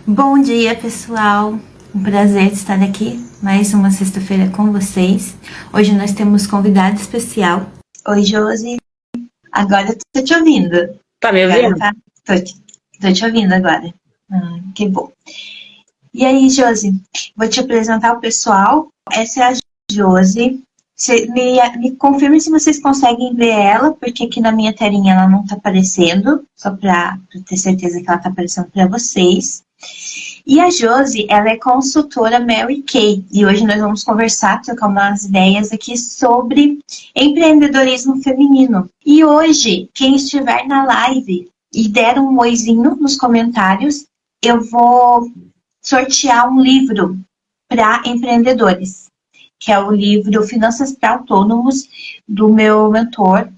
Bom dia, pessoal. Um prazer estar aqui mais uma sexta-feira com vocês. Hoje nós temos convidado especial. Oi, Josi. Agora eu tô te ouvindo. Tá me ouvindo? Tô te ouvindo agora. Que bom. E aí, Josi, vou te apresentar o pessoal. Essa é a Josi. Me confirme se vocês conseguem ver ela, porque aqui na minha telinha ela não tá aparecendo, só para ter certeza que ela tá aparecendo para vocês. E a Josi, ela é consultora Mary Kay, e hoje nós vamos conversar, trocar umas ideias aqui sobre empreendedorismo feminino. E hoje, quem estiver na live e der um oizinho nos comentários, eu vou sortear um livro para empreendedores, que é o livro Finanças para Autônomos, do meu mentor,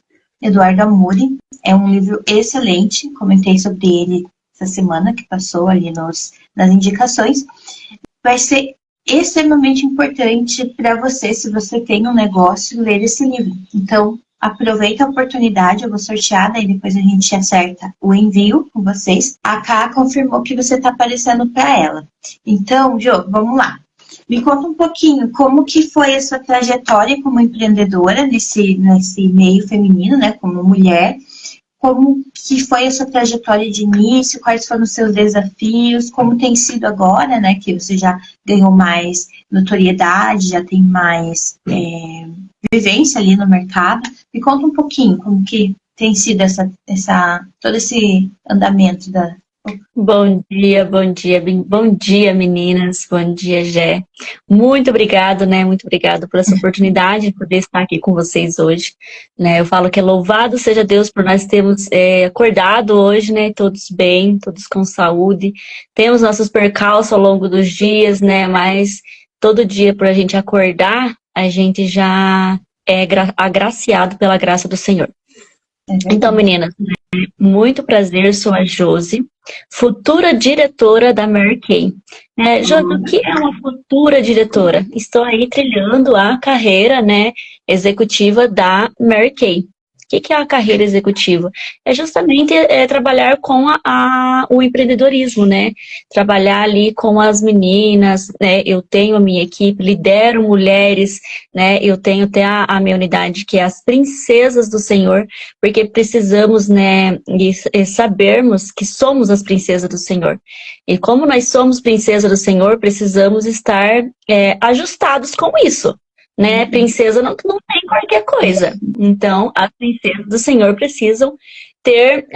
Eduardo Amuri. É um livro excelente, comentei sobre ele essa semana que passou ali nas indicações. Vai ser extremamente importante para você, se você tem um negócio, ler esse livro. Então, aproveita a oportunidade, eu vou sortear, daí depois a gente acerta o envio com vocês. A Ká confirmou que você está aparecendo para ela. Então, Jo, vamos lá. Me conta um pouquinho como que foi a sua trajetória como empreendedora nesse meio feminino, né, como mulher. Como que foi a sua trajetória de início, quais foram os seus desafios, como tem sido agora, né, que você já ganhou mais notoriedade, já tem mais vivência ali no mercado. Me conta um pouquinho como que tem sido todo esse andamento da... Bom dia, meninas, bom dia, Gé. Muito obrigado, né, muito obrigado por essa oportunidade de poder estar aqui com vocês hoje, né, eu falo que louvado seja Deus por nós termos acordado hoje, né, todos bem, todos com saúde, temos nossos percalços ao longo dos dias, né, mas todo dia por a gente acordar, a gente já é agraciado pela graça do Senhor. Então, meninas, muito prazer, sou a Josi, futura diretora da Mary Kay. Josi, o que é uma futura diretora? Estou aí trilhando a carreira, né, executiva da Mary Kay. O que é a carreira executiva? É justamente trabalhar com o empreendedorismo, né? Trabalhar ali com as meninas, né? Eu tenho a minha equipe, lidero mulheres, né? Eu tenho até a minha unidade, que é as princesas do Senhor, porque precisamos, né, sabermos que somos as princesas do Senhor. E como nós somos princesas do Senhor, precisamos estar ajustados com isso. Né? Princesa não tem qualquer coisa. Então, as princesas do Senhor precisam ter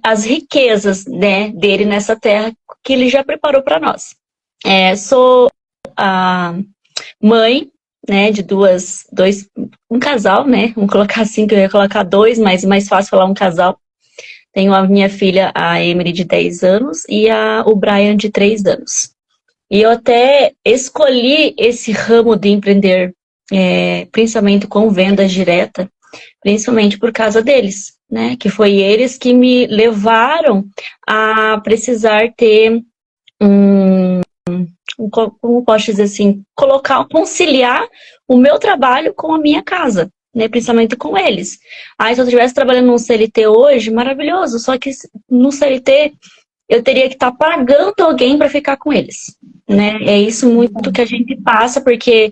as riquezas, né, dele nessa terra que ele já preparou para nós. Sou a mãe, né, de um casal, né? Vamos colocar assim, que eu ia colocar dois, mas é mais fácil falar um casal. Tenho a minha filha, a Emily, de 10 anos, e o Brian, de 3 anos. E eu até escolhi esse ramo de empreender, principalmente com vendas diretas, principalmente por causa deles, né? Que foi eles que me levaram a precisar ter como posso dizer assim, conciliar o meu trabalho com a minha casa, né? Principalmente com eles. Aí se eu estivesse trabalhando no CLT hoje, maravilhoso, só que no CLT eu teria que estar pagando alguém para ficar com eles, né? É isso muito que a gente passa, porque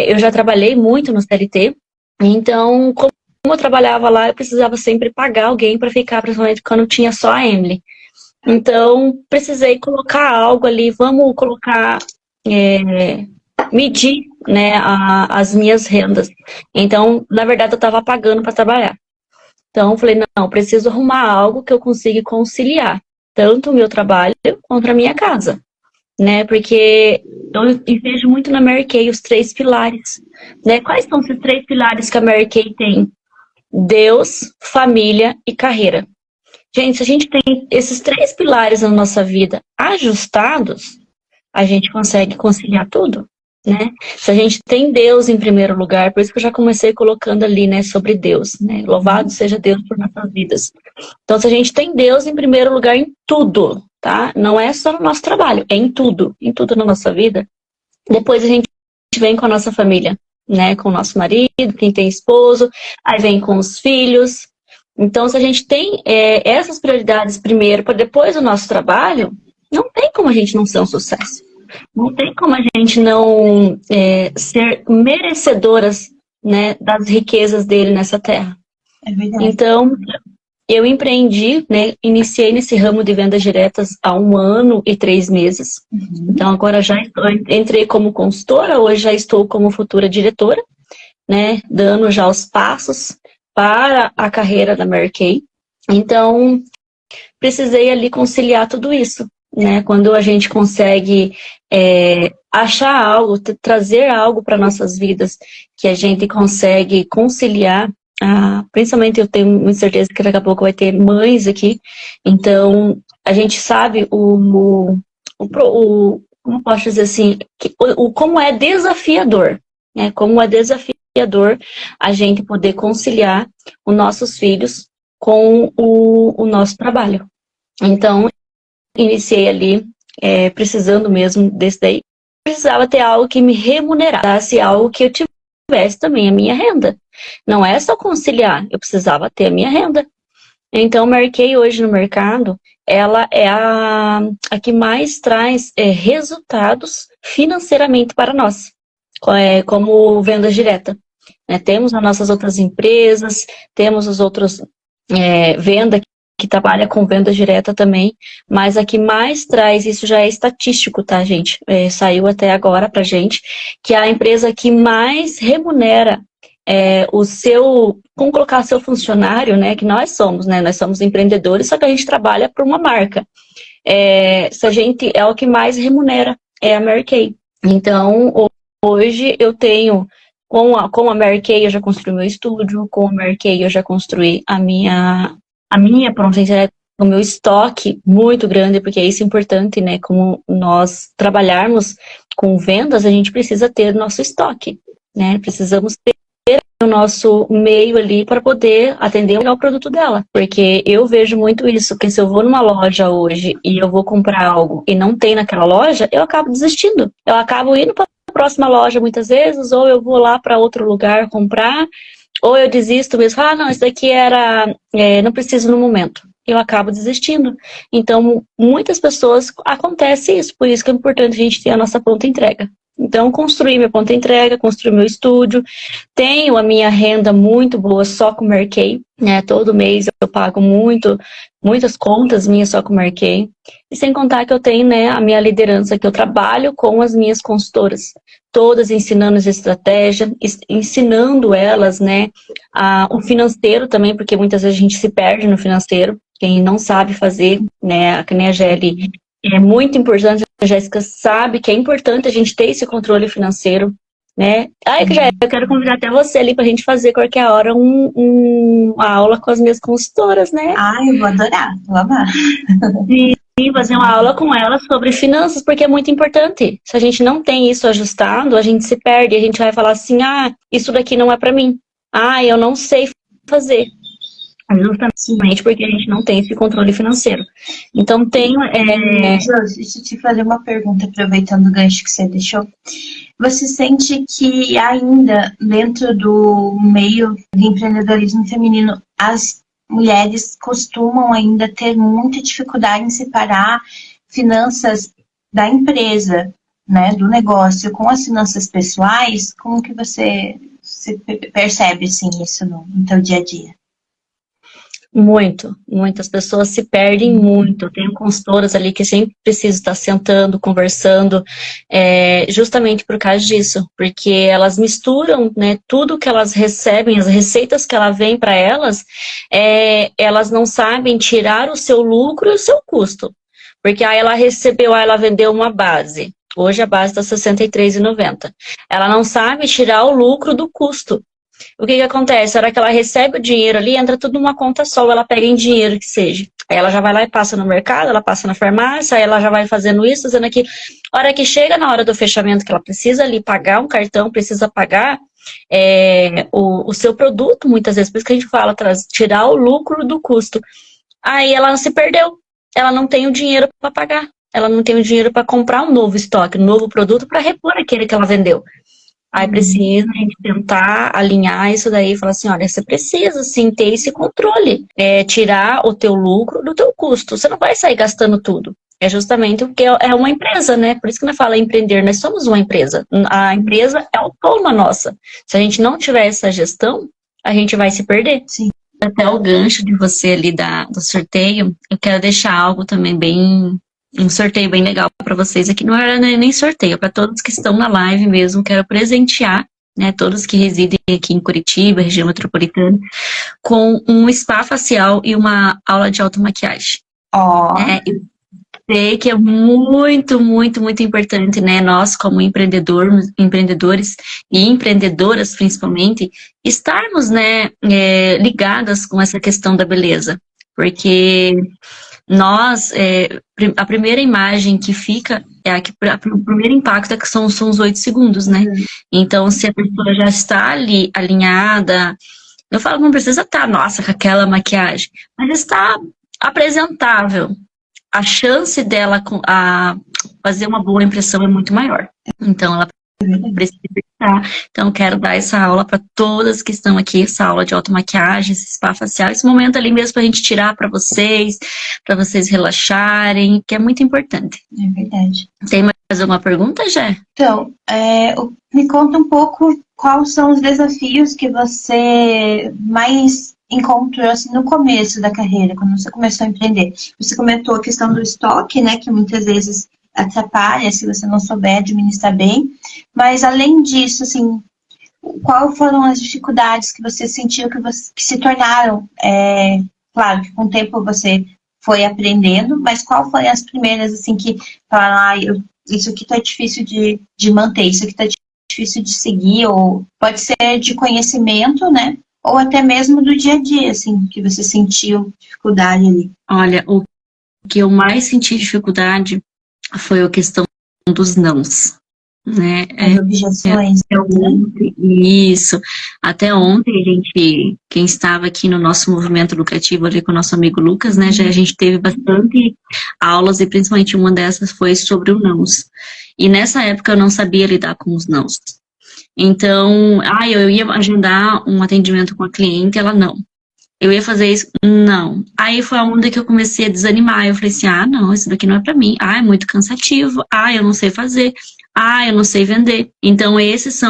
eu já trabalhei muito no CLT, então, como eu trabalhava lá, eu precisava sempre pagar alguém para ficar, principalmente quando tinha só a Emily. Então, precisei colocar algo ali, vamos colocar, medir, né, as minhas rendas. Então, na verdade, eu estava pagando para trabalhar. Então, eu falei, não, preciso arrumar algo que eu consiga conciliar tanto o meu trabalho quanto a minha casa, né? Porque eu vejo muito na Mary Kay os 3 pilares, né? Quais são esses 3 pilares que a Mary Kay tem? Deus, família e carreira. Gente, se a gente tem esses 3 pilares na nossa vida ajustados, a gente consegue conciliar tudo, né? Se a gente tem Deus em primeiro lugar, por isso que eu já comecei colocando ali, né, sobre Deus, né? Louvado seja Deus por nossas vidas. Então, se a gente tem Deus em primeiro lugar em tudo, tá? Não é só no nosso trabalho, é em tudo na nossa vida. Depois a gente vem com a nossa família, né? Com o nosso marido, quem tem esposo, aí vem com os filhos. Então, se a gente tem essas prioridades primeiro, para depois o nosso trabalho, Não tem como a gente não ser um sucesso. Não tem como a gente não ser merecedoras, né, das riquezas dele nessa terra. É verdade. Então, eu empreendi, né, iniciei nesse ramo de vendas diretas há 1 ano e 3 meses. Então, agora entrei como consultora, hoje já estou como futura diretora, né, dando já os passos para a carreira da Mary Kay. Então, precisei ali conciliar tudo isso, né? Quando a gente consegue achar algo, trazer algo para nossas vidas, que a gente consegue conciliar, principalmente eu tenho muita certeza que daqui a pouco vai ter mães aqui, então a gente sabe como posso dizer assim, como é desafiador, né? Como é desafiador a gente poder conciliar os nossos filhos com o nosso trabalho. Então, iniciei ali, precisando mesmo desse daí. Precisava ter algo que me remunerasse, algo que eu tivesse também a minha renda. Não é só conciliar, eu precisava ter a minha renda. Então, Mary Kay hoje no mercado, ela é a que mais traz resultados financeiramente para nós, como venda direta. Temos as nossas outras empresas, temos os outros venda que trabalha com venda direta também, mas a que mais traz, isso já é estatístico, tá, gente? Saiu até agora pra gente, que é a empresa que mais remunera como colocar seu funcionário, né, que nós somos, né, nós somos empreendedores, só que a gente trabalha por uma marca. Se a gente é o que mais remunera, é a Mary Kay. Então, hoje eu tenho, com a Mary Kay eu já construí meu estúdio, com a Mary Kay eu já construí a minha o meu estoque muito grande, porque isso é importante, né? Como nós trabalharmos com vendas, a gente precisa ter nosso estoque, né? Precisamos ter o nosso meio ali para poder atender o produto dela. Porque eu vejo muito isso, que se eu vou numa loja hoje e eu vou comprar algo e não tem naquela loja, eu acabo desistindo. Eu acabo indo para a próxima loja muitas vezes, ou eu vou lá para outro lugar comprar, ou eu desisto mesmo, não, isso daqui não preciso no momento. Eu acabo desistindo. Então, muitas pessoas, acontece isso, por isso que é importante a gente ter a nossa pronta entrega. Então, construí minha pronta entrega, construí meu estúdio, tenho a minha renda muito boa só com o Mary Kay, né? Todo mês eu pago muitas contas minhas só com o Mary Kay. E sem contar que eu tenho, né, a minha liderança, que eu trabalho com as minhas consultoras, todas ensinando as estratégias, ensinando elas, né, o financeiro também, porque muitas vezes a gente se perde no financeiro, quem não sabe fazer, né, que nem a Gelli, é muito importante, a Jéssica sabe que é importante a gente ter esse controle financeiro, né? Jéssica, eu quero convidar até você ali pra gente fazer qualquer hora uma aula com as minhas consultoras, né? Eu vou adorar, vou amar. E fazer uma aula com elas sobre finanças, porque é muito importante. Se a gente não tem isso ajustado, a gente se perde, a gente vai falar assim, isso daqui não é pra mim. Eu não sei fazer. Justamente porque a gente não tem esse controle financeiro. Então, Josi, deixa eu te fazer uma pergunta, aproveitando o gancho que você deixou. Você sente que ainda, dentro do meio de empreendedorismo feminino, as mulheres costumam ainda ter muita dificuldade em separar finanças da empresa, né, do negócio, com as finanças pessoais? Como que você percebe, assim, isso no teu dia a dia? Muitas pessoas se perdem muito. Eu tenho consultoras ali que sempre precisam estar sentando, conversando, justamente por causa disso, porque elas misturam, né, tudo que elas recebem, as receitas que ela vem para elas, elas não sabem tirar o seu lucro e o seu custo, porque aí ela vendeu uma base, hoje a base está R$ 63,90, ela não sabe tirar o lucro do custo. O que acontece? Na hora que ela recebe o dinheiro ali, entra tudo numa conta só, ela pega em dinheiro que seja. Aí ela já vai lá e passa no mercado, ela passa na farmácia, aí ela já vai fazendo isso, fazendo aquilo. A hora que chega na hora do fechamento, que ela precisa ali pagar um cartão, precisa pagar o seu produto, muitas vezes, por isso que a gente fala, tirar o lucro do custo. Aí ela se perdeu, ela não tem o dinheiro para pagar, ela não tem o dinheiro para comprar um novo estoque, um novo produto para repor aquele que ela vendeu. Aí precisa a gente tentar alinhar isso daí e falar assim, olha, você precisa sim ter esse controle, tirar o teu lucro do teu custo. Você não vai sair gastando tudo. É justamente porque é uma empresa, né? Por isso que nós fala empreender, nós somos uma empresa. A empresa é autônoma nossa. Se a gente não tiver essa gestão, a gente vai se perder. Sim. Até o gancho de você ali do sorteio, eu quero deixar algo também um sorteio bem legal para vocês aqui. Não era nem sorteio, para todos que estão na live mesmo, quero presentear, né, todos que residem aqui em Curitiba, região metropolitana, com um spa facial e uma aula de automaquiagem. Eu sei que é muito, muito, muito importante, né, nós como empreendedores e empreendedoras principalmente, estarmos, né, ligadas com essa questão da beleza, porque nós, a primeira imagem que fica, o primeiro impacto é que são os 8 segundos, né? Então, se a pessoa já está ali alinhada, eu falo que não precisa estar, nossa, com aquela maquiagem, mas está apresentável. A chance dela a fazer uma boa impressão é muito maior. Então, ela precisa estar. Então, quero dar essa aula para todas que estão aqui, essa aula de automaquiagem, esse spa facial, esse momento ali mesmo para a gente tirar para vocês relaxarem, que é muito importante. É verdade. Tem mais alguma pergunta, Jé? Então, me conta um pouco quais são os desafios que você mais encontrou assim, no começo da carreira, quando você começou a empreender. Você comentou a questão do estoque, né, que muitas vezes atrapalha se você não souber administrar bem, mas além disso, assim, quais foram as dificuldades que você sentiu que se tornaram, claro que com o tempo você foi aprendendo, mas qual foram as primeiras, assim, que falaram, isso aqui tá difícil de manter, isso aqui tá difícil de seguir, ou pode ser de conhecimento, né, ou até mesmo do dia a dia, assim, que você sentiu dificuldade ali? Olha, o que eu mais senti dificuldade foi a questão dos nãos, né? As objeções. Isso. Até ontem, quem estava aqui no nosso movimento lucrativo ali com o nosso amigo Lucas, né? Já a gente teve bastante aulas e principalmente uma dessas foi sobre o nãos. E nessa época eu não sabia lidar com os nãos. Então, eu ia agendar um atendimento com a cliente, ela não. Eu ia fazer isso? Não. Aí foi a onda que eu comecei a desanimar. Eu falei assim, não, isso daqui não é pra mim. É muito cansativo. Eu não sei fazer. Eu não sei vender. Então, esses são,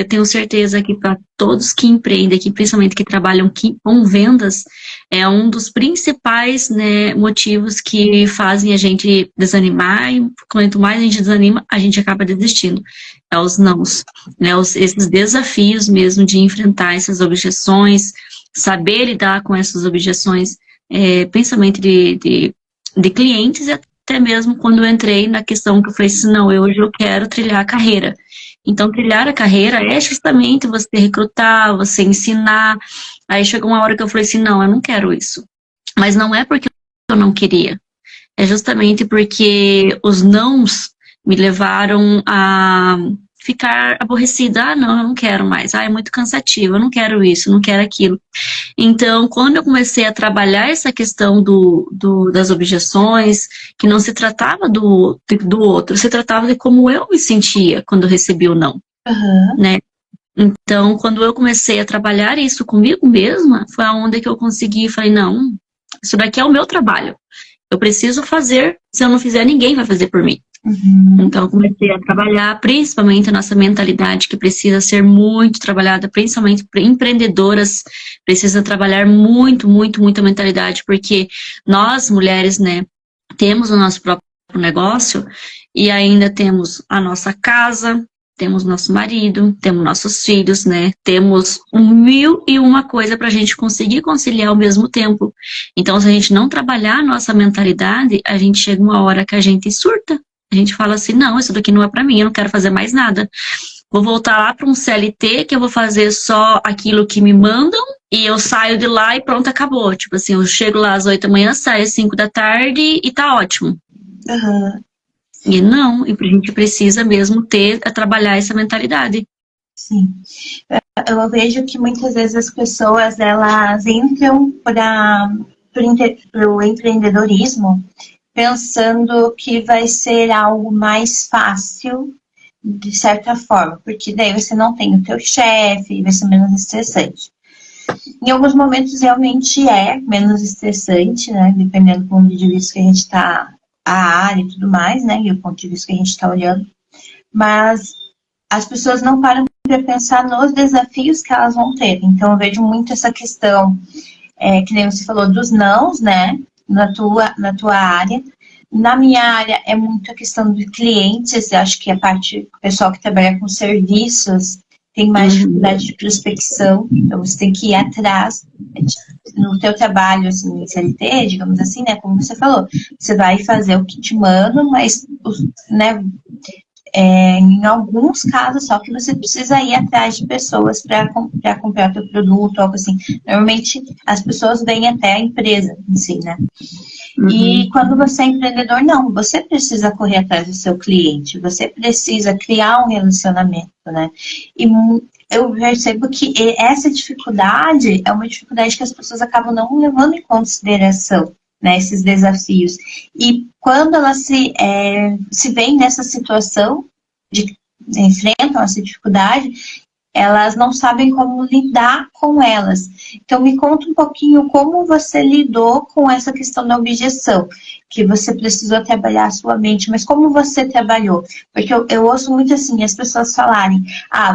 tenho certeza que para todos que empreendem aqui, principalmente que trabalham com vendas, é um dos principais, né, motivos que fazem a gente desanimar. E quanto mais a gente desanima, a gente acaba desistindo. É os nãos, né, esses desafios mesmo de enfrentar essas objeções, saber lidar com essas objeções, principalmente de clientes, e até mesmo quando eu entrei na questão que eu falei assim, não, hoje eu quero trilhar a carreira. Então, trilhar a carreira é justamente você recrutar, você ensinar. Aí chegou uma hora que eu falei assim, não, eu não quero isso. Mas não é porque eu não queria. É justamente porque os nãos me levaram a ficar aborrecida. Não, eu não quero mais. É muito cansativo, eu não quero isso, não quero aquilo. Então, quando eu comecei a trabalhar essa questão das objeções, que não se tratava do outro, se tratava de como eu me sentia quando eu recebi o não. Né? Então, quando eu comecei a trabalhar isso comigo mesma, foi a onda que eu consegui, falei, não, isso daqui é o meu trabalho. Eu preciso fazer, se eu não fizer, ninguém vai fazer por mim. Então, eu comecei a trabalhar principalmente a nossa mentalidade, que precisa ser muito trabalhada, principalmente para empreendedoras, precisa trabalhar muito, muito, muito a mentalidade, porque nós, mulheres, né, temos o nosso próprio negócio e ainda temos a nossa casa, temos nosso marido, temos nossos filhos, né, temos 1001 coisa para a gente conseguir conciliar ao mesmo tempo. Então, se a gente não trabalhar a nossa mentalidade, a gente chega uma hora que a gente surta. A gente fala assim, não, isso daqui não é pra mim, eu não quero fazer mais nada. Vou voltar lá para um CLT, que eu vou fazer só aquilo que me mandam, e eu saio de lá e pronto, acabou. Tipo assim, eu chego lá às 8 da manhã, saio às 5 da tarde e tá ótimo. E não, a gente precisa mesmo trabalhar essa mentalidade. Sim. Eu vejo que muitas vezes as pessoas, elas entram para o empreendedorismo pensando que vai ser algo mais fácil, de certa forma, porque daí você não tem o teu chefe, vai ser menos estressante. Em alguns momentos realmente é menos estressante, né, dependendo do ponto de vista que a gente está a área e tudo mais, né? E o ponto de vista que a gente está olhando. Mas as pessoas não param para pensar nos desafios que elas vão ter. Então, eu vejo muito essa questão, que nem você falou, dos nãos, né? Na tua área. Na minha área, é muito a questão de clientes. Eu acho que a parte, o pessoal que trabalha com serviços tem mais dificuldade de prospecção. Então, você tem que ir atrás no teu trabalho, assim, em CLT, digamos assim, né? Como você falou, você vai fazer o que te mandam, mas, né? Em alguns casos, só que você precisa ir atrás de pessoas para comprar o teu produto, algo assim. Normalmente, as pessoas vêm até a empresa em si, né? E quando você é empreendedor, não. Você precisa correr atrás do seu cliente. Você precisa criar um relacionamento, né? E eu percebo que essa dificuldade é uma dificuldade que as pessoas acabam não levando em consideração, né, esses desafios. E quando elas se veem nessa situação, enfrentam essa dificuldade, elas não sabem como lidar com elas. Então, me conta um pouquinho como você lidou com essa questão da objeção, que você precisou trabalhar a sua mente, mas como você trabalhou? Porque eu ouço muito assim, as pessoas falarem,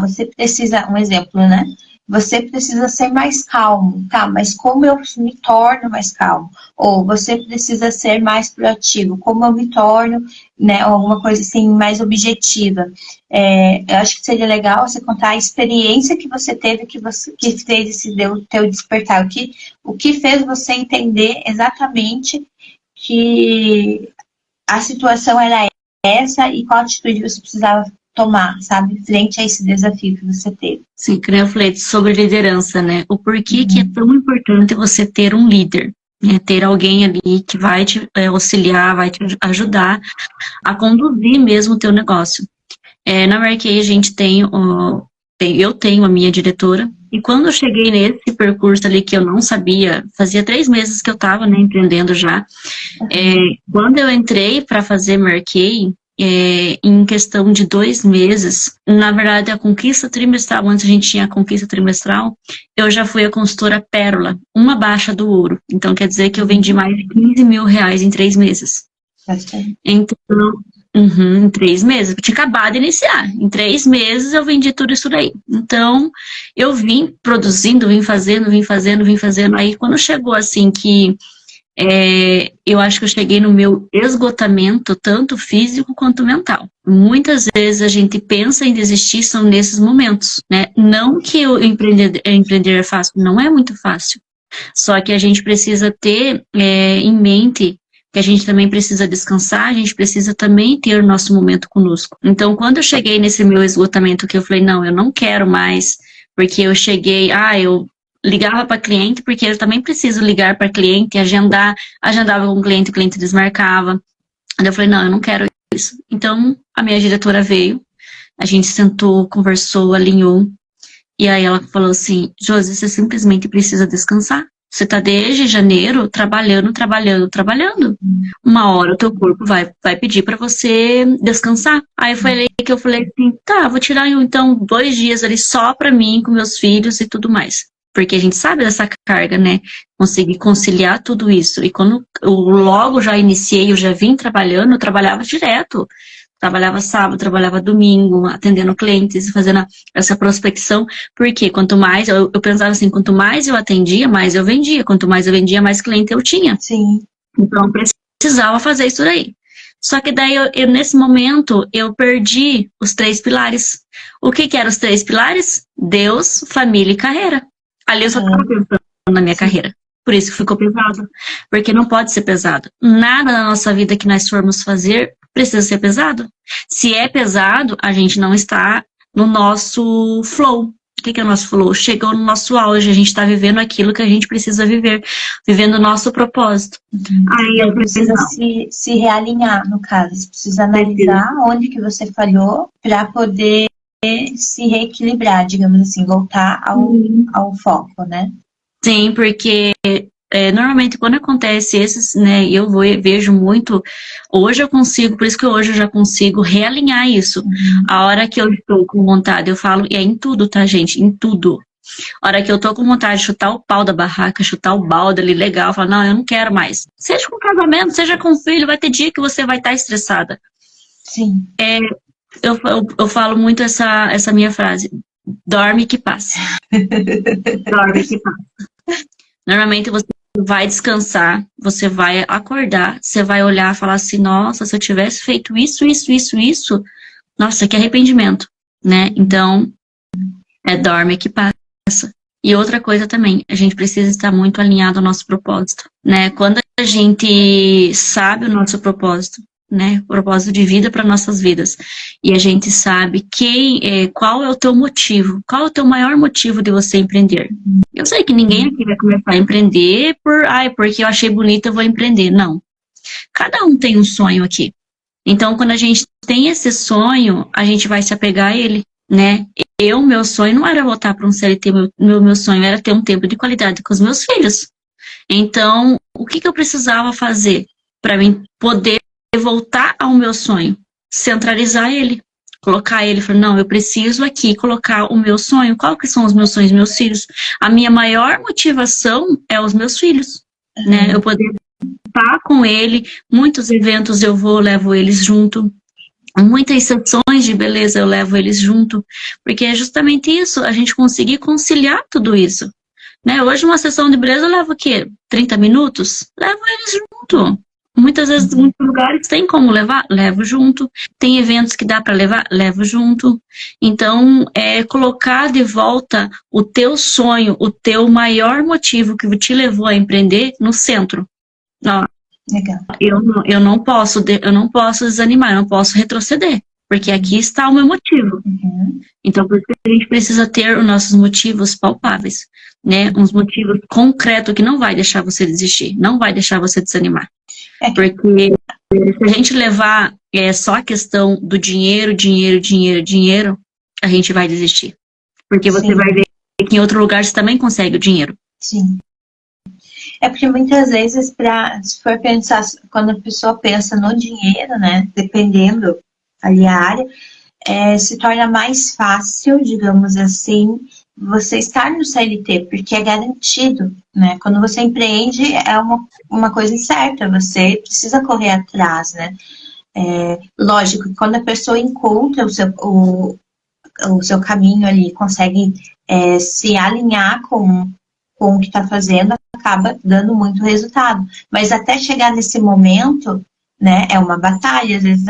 você precisa, um exemplo, né? Você precisa ser mais calmo, tá? Mas como eu me torno mais calmo? Ou você precisa ser mais proativo, como eu me torno, né? Alguma coisa assim, mais objetiva. Eu acho que seria legal você contar a experiência que você teve, que fez esse teu despertar. O que fez você entender exatamente que a situação era essa e qual atitude você precisava tomar, sabe, frente a esse desafio que você teve. Sim, que eu falei sobre liderança, né? O porquê que é tão importante você ter um líder, né? Ter alguém ali que vai te auxiliar, vai te ajudar a conduzir mesmo o teu negócio. Na Marquei a gente eu tenho a minha diretora, e quando eu cheguei nesse percurso ali que eu não sabia, fazia 3 meses que eu estava, né, empreendendo já, quando eu entrei para fazer Marquei, em questão de 2 meses, na verdade a conquista trimestral, antes a gente tinha a conquista trimestral, eu já fui a consultora Pérola, uma baixa do ouro. Então quer dizer que eu vendi mais de 15 mil reais em 3 meses. Então, em 3 meses, eu tinha acabado de iniciar. Em 3 meses eu vendi tudo isso daí. Então, eu vim produzindo, vim fazendo. Aí quando chegou assim que eu acho que eu cheguei no meu esgotamento, tanto físico quanto mental. Muitas vezes a gente pensa em desistir, são nesses momentos, né? Não que o empreender é fácil, não é muito fácil. Só que a gente precisa ter em mente que a gente também precisa descansar, a gente precisa também ter o nosso momento conosco. Então, quando eu cheguei nesse meu esgotamento, que eu falei, não, eu não quero mais, porque eu cheguei, eu ligava para cliente, porque eu também preciso ligar para cliente, agendava com o cliente desmarcava. Aí eu falei, não, eu não quero isso. Então, a minha diretora veio, a gente sentou, conversou, alinhou, e aí ela falou assim, Josi, você simplesmente precisa descansar. Você tá desde janeiro trabalhando. Uma hora o teu corpo vai pedir para você descansar. Aí eu falei assim, tá, vou tirar então 2 dias ali só para mim, com meus filhos e tudo mais. Porque a gente sabe dessa carga, né? Conseguir conciliar tudo isso. E quando eu logo já iniciei, eu já vim trabalhando, eu trabalhava direto. Trabalhava sábado, trabalhava domingo, atendendo clientes, fazendo essa prospecção, porque quanto mais, eu pensava assim, quanto mais eu atendia, mais eu vendia, quanto mais eu vendia, mais cliente eu tinha. Sim. Então, eu precisava fazer isso daí. Só que daí, nesse momento, eu perdi os 3 pilares. O que eram os 3 pilares? Deus, família e carreira. Ali eu só estava pensando na minha carreira. Por isso que ficou pesado. Porque não pode ser pesado. Nada na nossa vida que nós formos fazer precisa ser pesado. Se é pesado, a gente não está no nosso flow. O que é o nosso flow? Chegou no nosso auge, a gente está vivendo aquilo que a gente precisa viver, vivendo o nosso propósito. Aí eu precisa se realinhar, no caso. Você precisa analisar onde que você falhou para poder se reequilibrar, digamos assim, voltar ao foco, né? Sim, porque normalmente quando acontece esses, né, eu vejo muito, hoje eu consigo, por isso que hoje eu já consigo realinhar isso. A hora que eu estou com vontade, eu falo, e é em tudo, tá, gente? Em tudo. A hora que eu tô com vontade de chutar o pau da barraca, chutar o balde ali, legal, eu falo, não, eu não quero mais. Seja com casamento, seja com filho, vai ter dia que você vai estar estressada. Sim. Eu falo muito essa minha frase, dorme que passa. Dorme que passa. Normalmente você vai descansar, você vai acordar, você vai olhar e falar assim, nossa, se eu tivesse feito isso, nossa, que arrependimento, né? Então, dorme que passa. E outra coisa também, a gente precisa estar muito alinhado ao nosso propósito, né? Quando a gente sabe o nosso propósito, né? O propósito de vida para nossas vidas, e a gente sabe qual é o teu motivo, qual é o teu maior motivo de você empreender. Eu sei que ninguém aqui vai começar a empreender porque eu achei bonito, eu vou empreender. Não. Cada um tem um sonho aqui. Então, quando a gente tem esse sonho, a gente vai se apegar a ele, né? Meu sonho não era voltar para um CLT, meu sonho era ter um tempo de qualidade com os meus filhos. Então, o que eu precisava fazer para mim poder voltar ao meu sonho? Centralizar ele, colocar ele, falar, não, eu preciso aqui colocar o meu sonho. Qual que são os meus sonhos, meus filhos? A minha maior motivação é os meus filhos, né? Eu poder estar com ele, muitos eventos eu levo eles junto. Muitas sessões de beleza eu levo eles junto, porque é justamente isso, a gente conseguir conciliar tudo isso. Né? Hoje uma sessão de beleza eu levo o quê? 30 minutos? Levo eles junto. Muitas vezes, em muitos lugares tem como levar? Levo junto. Tem eventos que dá para levar? Levo junto. Então, colocar de volta o teu sonho, o teu maior motivo que te levou a empreender no centro. Ó, Legal. Eu não posso desanimar, eu não posso retroceder, porque aqui está o meu motivo. Uhum. Então, por isso que a gente precisa ter os nossos motivos palpáveis, né? Uns motivos concretos que não vai deixar você desistir, não vai deixar você desanimar. Porque se a gente levar só a questão do dinheiro, a gente vai desistir. Porque você vai ver que em outro lugar você também consegue o dinheiro. Sim. É porque muitas vezes, se for pensar, quando a pessoa pensa no dinheiro, né, dependendo ali a área, se torna mais fácil, digamos assim, você estar no CLT, porque é garantido, né? Quando você empreende, é uma coisa certa, você precisa correr atrás, né? Lógico, quando a pessoa encontra o seu caminho ali, consegue se alinhar com o que está fazendo, acaba dando muito resultado. Mas até chegar nesse momento, né, é uma batalha, às vezes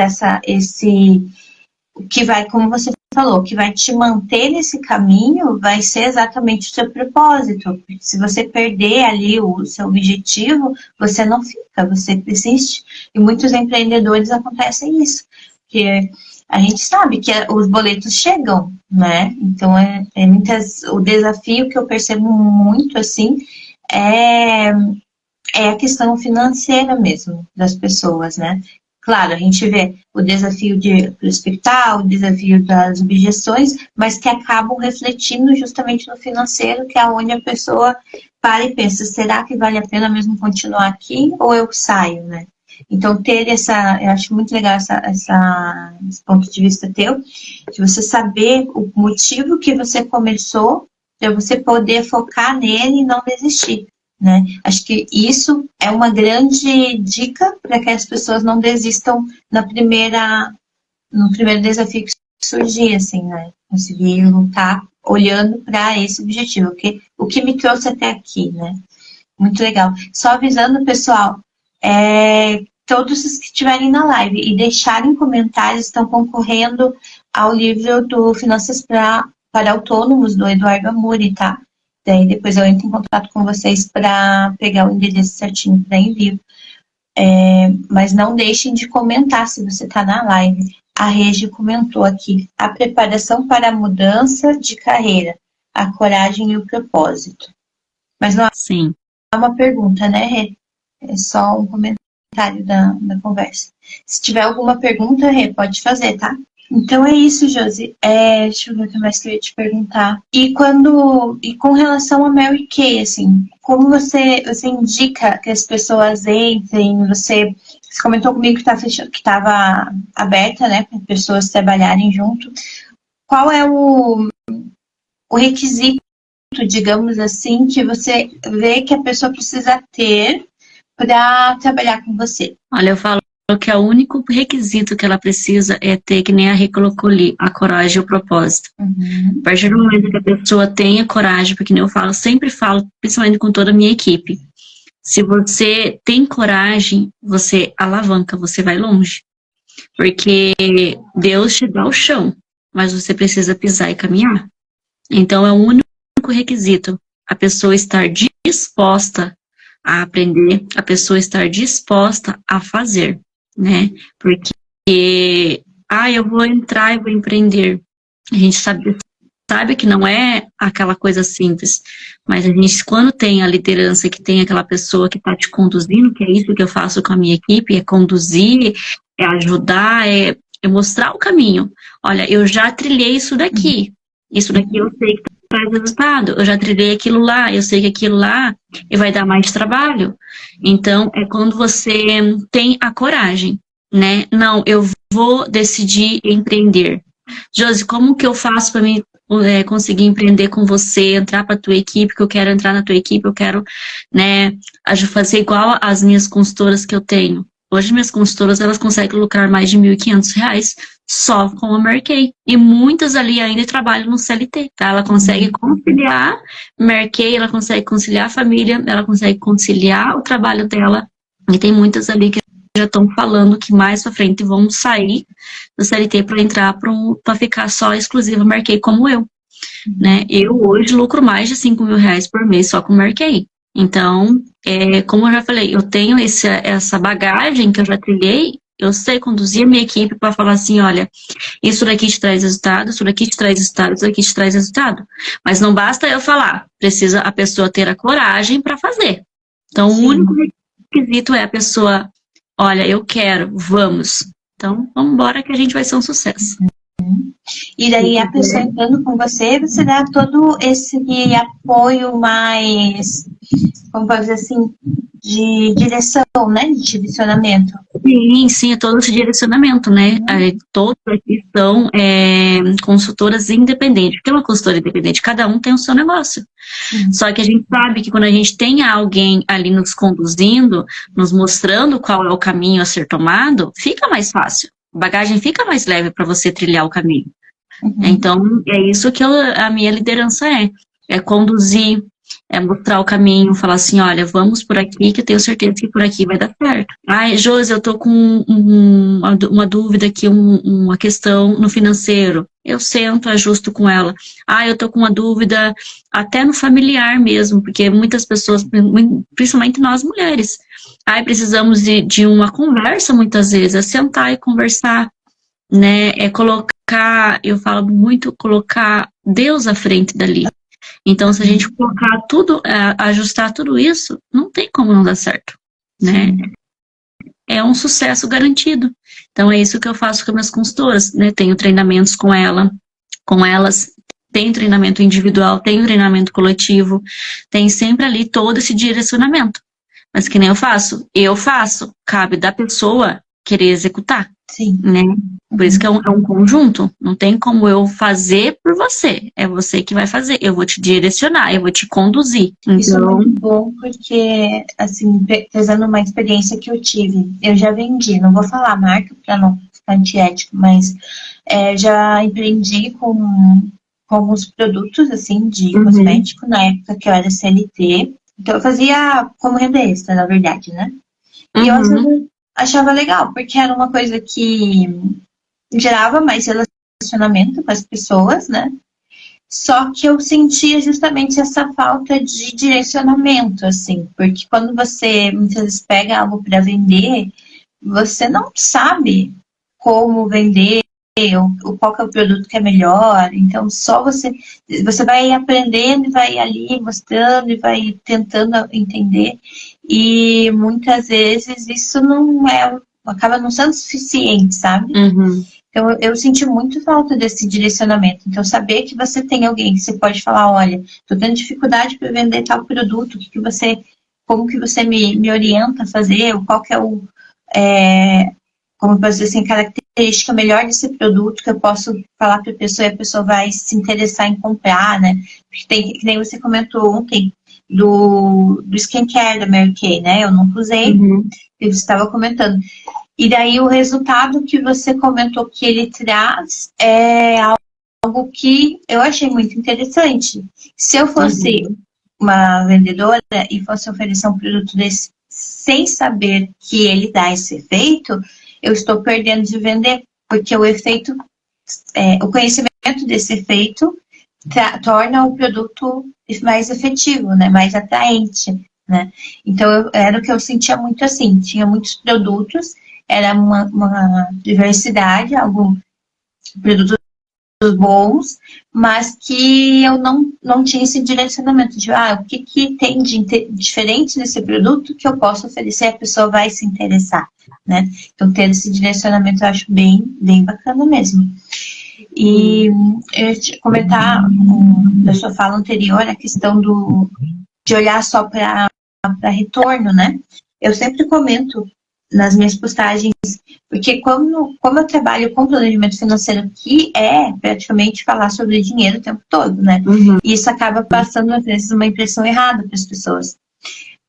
o que vai, como você falou, o que vai te manter nesse caminho vai ser exatamente o seu propósito. Se você perder ali o seu objetivo, você não fica, você persiste. E muitos empreendedores acontecem isso, porque a gente sabe que os boletos chegam, né? Então, o desafio que eu percebo muito, assim, é a questão financeira mesmo das pessoas, né? Claro, a gente vê o desafio do hospital, o desafio das objeções, mas que acabam refletindo justamente no financeiro, que é onde a pessoa para e pensa, será que vale a pena mesmo continuar aqui ou eu saio, né? Então, eu acho muito legal esse ponto de vista teu, de você saber o motivo que você começou, para você poder focar nele e não desistir, né? Acho que isso é uma grande dica para que as pessoas não desistam no primeiro desafio que surgir, assim, né? Conseguir lutar olhando para esse objetivo, o que me trouxe até aqui, né? Muito legal. Só avisando, pessoal, todos os que estiverem na live e deixarem comentários estão concorrendo ao livro do Finanças para Autônomos, do Eduardo Amuri, tá? Daí depois eu entro em contato com vocês para pegar o endereço certinho para envio. Mas não deixem de comentar se você está na live. A Regi comentou aqui, a preparação para a mudança de carreira, a coragem e o propósito. Mas não é uma pergunta, né, Rê? É só um comentário da conversa. Se tiver alguma pergunta, Rê, pode fazer, tá? Então é isso, Josi. Deixa eu ver o que mais que eu ia te perguntar. E com relação a Mary Kay, assim, como você indica que as pessoas entrem? Você comentou comigo que estava aberta, né, para pessoas trabalharem junto. Qual é o requisito digamos assim, que você vê que a pessoa precisa ter para trabalhar com você? Olha, eu falo que o único requisito que ela precisa é ter, que nem a Rê colocou ali, a coragem e o propósito. A partir do momento que a pessoa tenha coragem, porque nem eu falo, sempre falo, principalmente com toda a minha equipe, se você tem coragem, você alavanca, você vai longe. Porque Deus te dá o chão, mas você precisa pisar e caminhar. Então, é o único requisito, a pessoa estar disposta a aprender, a pessoa estar disposta a fazer, né? Porque, eu vou entrar e vou empreender. A gente sabe que não é aquela coisa simples, mas a gente, quando tem a liderança, que tem aquela pessoa que está te conduzindo, que é isso que eu faço com a minha equipe, é conduzir, é ajudar, é mostrar o caminho. Olha, eu já trilhei isso daqui eu sei que traz resultado, eu já trilhei aquilo lá, eu sei que aquilo lá vai dar mais trabalho. Então, é quando você tem a coragem, né? Não, eu vou decidir empreender. Josi, como que eu faço para mim conseguir empreender com você, entrar para a tua equipe, que eu quero entrar na tua equipe, eu quero, né, fazer igual às minhas consultoras que eu tenho. Hoje, minhas consultoras, elas conseguem lucrar mais de R$ 1.500 só com a Merkei. E muitas ali ainda trabalham no CLT, tá? Ela consegue conciliar Merkei, ela consegue conciliar a família, ela consegue conciliar o trabalho dela. E tem muitas ali que já estão falando que mais pra frente vão sair do CLT para entrar para ficar só exclusiva Merkei, como eu, né? Eu hoje lucro mais de R$ 5.000 por mês só com Merkei. Então, como eu já falei, eu tenho essa bagagem que eu já trilhei, eu sei conduzir a minha equipe para falar assim, olha, isso daqui te traz resultado, isso daqui te traz resultado, isso daqui te traz resultado. Mas não basta eu falar, precisa a pessoa ter a coragem para fazer. Então, sim, o único requisito é a pessoa, olha, eu quero, vamos. Então, vamos embora que a gente vai ser um sucesso. E daí a pessoa entrando com você dá todo esse apoio mais, como pode dizer assim, de direção, né? De direcionamento. Sim, é todo esse direcionamento, né? Todos aqui são consultoras independentes. Porque é uma consultora independente, cada um tem o seu negócio. Só que a gente sabe que quando a gente tem alguém ali nos conduzindo, nos mostrando qual é o caminho a ser tomado, fica mais fácil. A bagagem fica mais leve para você trilhar o caminho. Então, é isso que a minha liderança é conduzir, é mostrar o caminho, falar assim, olha, vamos por aqui, que eu tenho certeza que por aqui vai dar certo. Ai, Josi, eu tô com uma dúvida aqui, uma questão no financeiro. Eu sento, ajusto com ela. Eu tô com uma dúvida até no familiar mesmo, porque muitas pessoas, principalmente nós mulheres, precisamos de uma conversa muitas vezes, é sentar e conversar, né? É colocar, eu falo muito, colocar Deus à frente dali. Então, se a gente colocar tudo, ajustar tudo isso, não tem como não dar certo, né? É um sucesso garantido. Então, é isso que eu faço com minhas consultoras, né? Tenho treinamentos com elas, tenho treinamento individual, tenho treinamento coletivo, tem sempre ali todo esse direcionamento. Mas que nem eu faço, cabe da pessoa querer executar. Sim. Né? Por isso que é um conjunto. Não tem como eu fazer por você. É você que vai fazer. Eu vou te direcionar, eu vou te conduzir. Então... Isso é muito bom, porque, assim, pesando uma experiência que eu tive, eu já vendi, não vou falar a marca para não ficar antiético, mas já empreendi com alguns produtos, assim, de cosmético, na época que eu era CLT. Então, eu fazia como renda extra, na verdade, né? E eu achava legal, porque era uma coisa que gerava mais relacionamento com as pessoas, né? Só que eu sentia justamente essa falta de direcionamento, assim, porque quando você muitas vezes pega algo para vender, você não sabe como vender, qual que é o produto que é melhor, então só você vai aprendendo e vai ali mostrando e vai tentando entender, e muitas vezes isso acaba não sendo suficiente, sabe? Então eu senti muito falta desse direcionamento, então saber que você tem alguém que você pode falar, olha, tô tendo dificuldade para vender tal produto, como que você me orienta a fazer, qual que é como posso dizer assim, característica melhor desse produto que eu posso falar para a pessoa e a pessoa vai se interessar em comprar, né? Porque tem, que nem você comentou ontem, do skincare da Mary Kay, né? Eu não usei, você estava comentando. E daí o resultado que você comentou que ele traz é algo que eu achei muito interessante. Se eu fosse uma vendedora e fosse oferecer um produto desse sem saber que ele dá esse efeito, eu estou perdendo de vender, porque o efeito, o conhecimento desse efeito torna o produto mais efetivo, né, mais atraente, né? Então era o que eu sentia muito assim, tinha muitos produtos, era uma diversidade, alguns produtos bons, mas que eu não tinha esse direcionamento de o que tem de diferente nesse produto que eu posso oferecer, a pessoa vai se interessar, né? Então ter esse direcionamento eu acho bem bacana mesmo. E eu ia comentar da sua fala anterior a questão de olhar só para retorno, né? Eu sempre comento nas minhas postagens, porque como eu trabalho com planejamento financeiro, que é praticamente falar sobre dinheiro o tempo todo, né? E isso acaba passando, às vezes, uma impressão errada para as pessoas.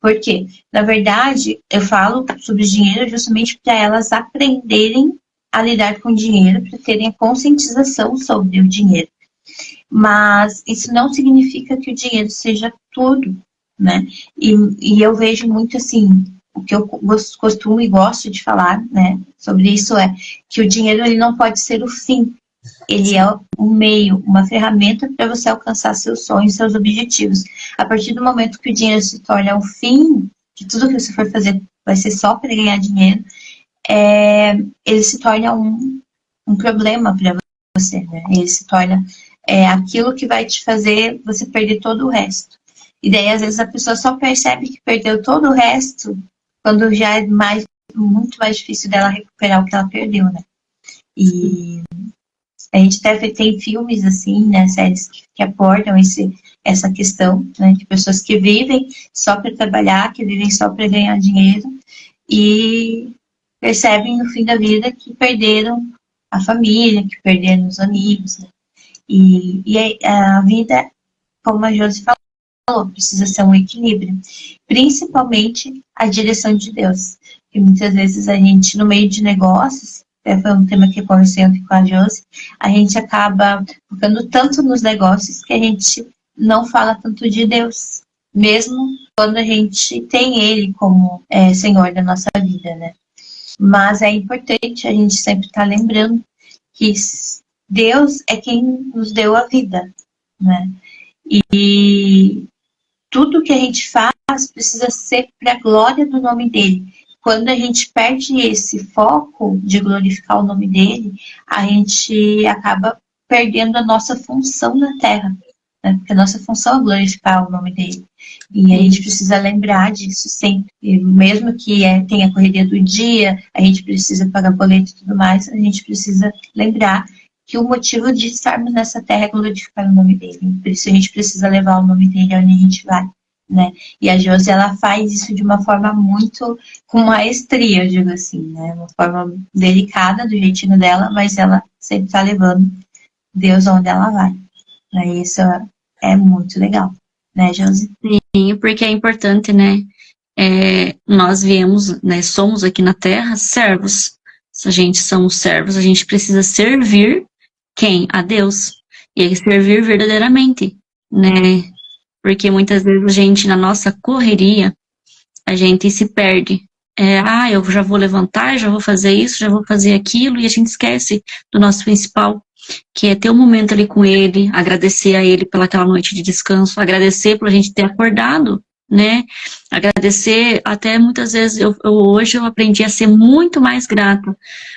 Por quê? Na verdade, eu falo sobre dinheiro justamente para elas aprenderem a lidar com o dinheiro, para terem a conscientização sobre o dinheiro. Mas isso não significa que o dinheiro seja tudo, né? E eu vejo muito assim, o que eu costumo e gosto de falar, né, sobre isso é que o dinheiro ele não pode ser o fim. Ele é um meio, uma ferramenta para você alcançar seus sonhos, seus objetivos. A partir do momento que o dinheiro se torna o fim, que tudo que você for fazer vai ser só para ganhar dinheiro, ele se torna um problema para você, né? Ele se torna aquilo que vai te fazer você perder todo o resto. E daí, às vezes, a pessoa só percebe que perdeu todo o resto quando já é muito mais difícil dela recuperar o que ela perdeu, né? E a gente até tem filmes, assim, né, séries que abordam essa questão, né, de pessoas que vivem só para trabalhar, que vivem só para ganhar dinheiro e percebem no fim da vida que perderam a família, que perderam os amigos, né? E a vida, como a Josi falou, precisa ser um equilíbrio, principalmente a direção de Deus. E muitas vezes a gente, no meio de negócios, foi um tema que eu conversei ontem com a Josi, a gente acaba focando tanto nos negócios que a gente não fala tanto de Deus, mesmo quando a gente tem Ele como Senhor da nossa vida, né? Mas é importante a gente sempre estar lembrando que Deus é quem nos deu a vida, né? E tudo que a gente faz precisa ser para a glória do nome dele. Quando a gente perde esse foco de glorificar o nome dele, a gente acaba perdendo a nossa função na Terra, né? Porque a nossa função é glorificar o nome dele. E a gente precisa lembrar disso sempre. E mesmo que tenha a correria do dia, a gente precisa pagar boleto e tudo mais, a gente precisa lembrar que o motivo de estarmos nessa terra é glorificar o nome dele. Por isso a gente precisa levar o nome dele onde a gente vai, né? E a Josi, ela faz isso de uma forma muito, com maestria, eu digo assim, né? Uma forma delicada, do jeitinho dela, mas ela sempre está levando Deus onde ela vai. Né? Isso é muito legal, né, Josi? Sim, porque é importante, né? Nós viemos, né? Somos aqui na Terra servos. Se a gente somos servos, a gente precisa servir quem? A Deus. E servir verdadeiramente, né? Porque muitas vezes a gente, na nossa correria, a gente se perde. Eu já vou levantar, já vou fazer isso, já vou fazer aquilo, e a gente esquece do nosso principal, que é ter um momento ali com ele, agradecer a ele pelaquela noite de descanso, agradecer por a gente ter acordado, né? Agradecer, até muitas vezes, hoje eu aprendi a ser muito mais grata.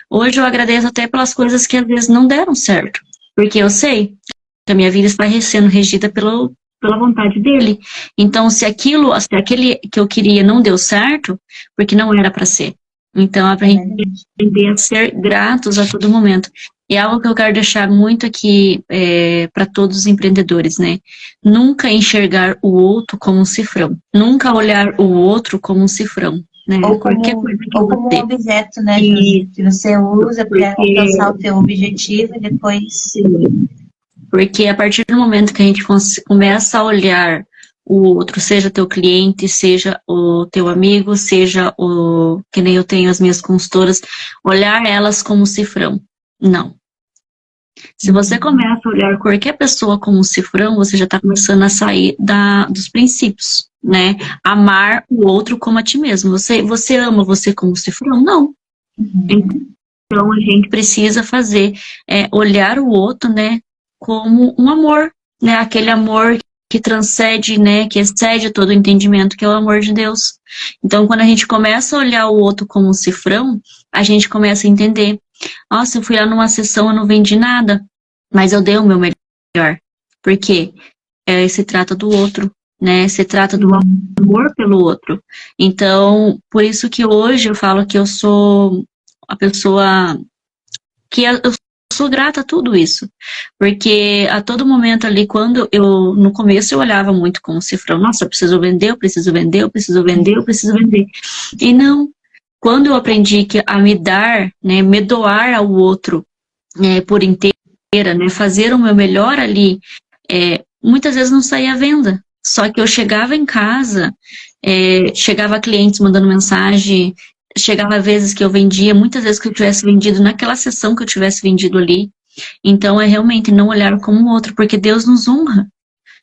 Hoje eu agradeço até pelas coisas que às vezes não deram certo, porque eu sei que a minha vida está sendo regida pela vontade dele. Então, se aquele que eu queria não deu certo, porque não era para ser. Então, é pra gente aprender a ser gratos a todo momento. E é algo que eu quero deixar muito aqui para todos os empreendedores, né? Nunca enxergar o outro como um cifrão. Nunca olhar o outro como um cifrão. né? Ou Qualquer coisa que ou como um você... objeto, né, E que você usa para porque, alcançar o teu objetivo e depois... porque a partir do momento que a gente começa a olhar o outro, seja teu cliente, seja o teu amigo, seja o... que nem eu tenho as minhas consultoras, olhar elas como cifrão. Não. Se você começa a olhar qualquer pessoa como um cifrão, você já está começando a sair dos princípios, né? Amar o outro como a ti mesmo. Você ama você como cifrão? Não. Então a gente precisa fazer, olhar o outro, né, como um amor, né? Aquele amor que transcende, né, que excede todo o entendimento, que é o amor de Deus. Então, quando a gente começa a olhar o outro como um cifrão, a gente começa a entender. Nossa, eu fui lá numa sessão, eu não vendi nada, mas eu dei o meu melhor. Por quê? Se trata do outro, né? Se trata do amor pelo outro. Então, por isso que hoje eu falo que eu sou a pessoa que eu sou grata a tudo isso. Porque a todo momento ali, no começo eu olhava muito como cifrão. Nossa, eu preciso vender, eu preciso vender, eu preciso vender, eu preciso vender. E não, quando eu aprendi a me dar, né, me doar ao outro, por inteira, né, fazer o meu melhor ali, muitas vezes não saía à venda. Só que eu chegava em casa, chegava clientes mandando mensagem, chegava vezes que eu vendia, muitas vezes que eu tivesse vendido naquela sessão que eu tivesse vendido ali. Então é realmente não olhar como o outro, porque Deus nos honra,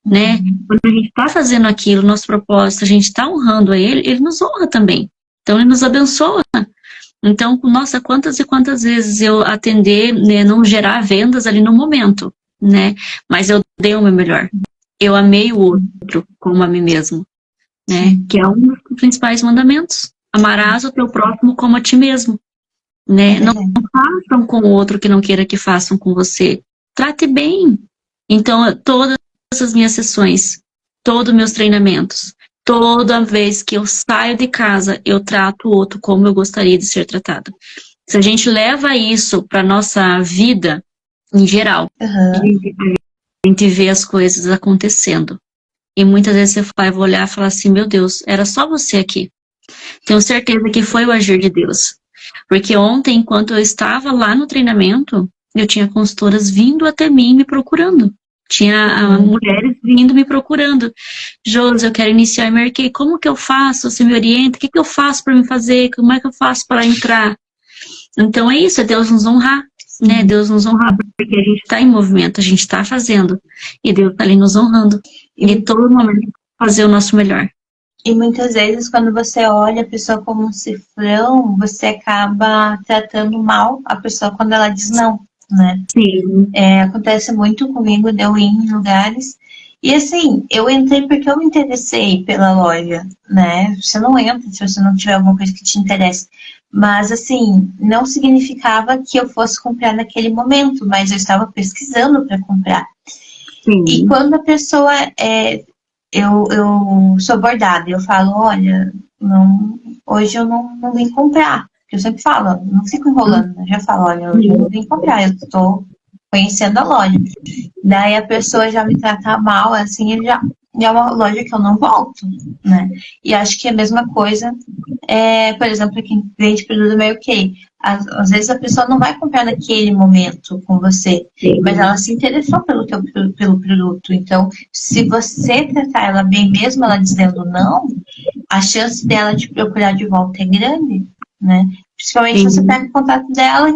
né? Quando a gente está fazendo aquilo, nosso propósito, a gente está honrando a Ele nos honra também. Então Ele nos abençoa. Então, nossa, quantas e quantas vezes eu atender, né, não gerar vendas ali no momento, né? Mas eu dei o meu melhor. Eu amei o outro como a mim mesmo, né? Que é um dos principais mandamentos. Amarás o teu próximo como a ti mesmo, né? Não façam com o outro que não queira que façam com você. Trate bem. Então, todas as minhas sessões, todos os meus treinamentos, toda vez que eu saio de casa, eu trato o outro como eu gostaria de ser tratado. Se a gente leva isso para nossa vida, em geral, a gente vê as coisas acontecendo. E muitas vezes você vai olhar e falar assim, meu Deus, era só você aqui. Tenho certeza que foi o agir de Deus. Porque ontem, enquanto eu estava lá no treinamento, eu tinha consultoras vindo até mim me procurando. Tinha mulheres vindo me procurando. Josi, eu quero iniciar e marquei. Como que eu faço? Você me orienta? O que eu faço para me fazer? Como é que eu faço para entrar? Então é isso, é Deus nos honrar, né? Deus nos honrar, porque a gente está em movimento, a gente está fazendo. E Deus está ali nos honrando. E em todo momento fazer o nosso melhor. E muitas vezes, quando você olha a pessoa como um cifrão, você acaba tratando mal a pessoa quando ela diz não, né? Sim. Acontece muito comigo de eu ir em lugares. E assim, eu entrei porque eu me interessei pela loja, né? Você não entra se você não tiver alguma coisa que te interesse. Mas assim, não significava que eu fosse comprar naquele momento, mas eu estava pesquisando para comprar. Sim. E quando a pessoa eu sou bordada, eu falo, olha, hoje eu não vim comprar. Eu sempre falo, não fico enrolando, eu já falo, olha, hoje eu não vim comprar, eu estou conhecendo a loja. Daí a pessoa já me trata mal, assim, já é uma loja que eu não volto, né? E acho que é a mesma coisa, por exemplo, quem vende produto meio ok. Às vezes a pessoa não vai comprar naquele momento com você, mas ela se interessou pelo produto. Então, se você tratar ela bem, mesmo ela dizendo não, a chance dela te procurar de volta é grande, né? Principalmente se você pega o contato dela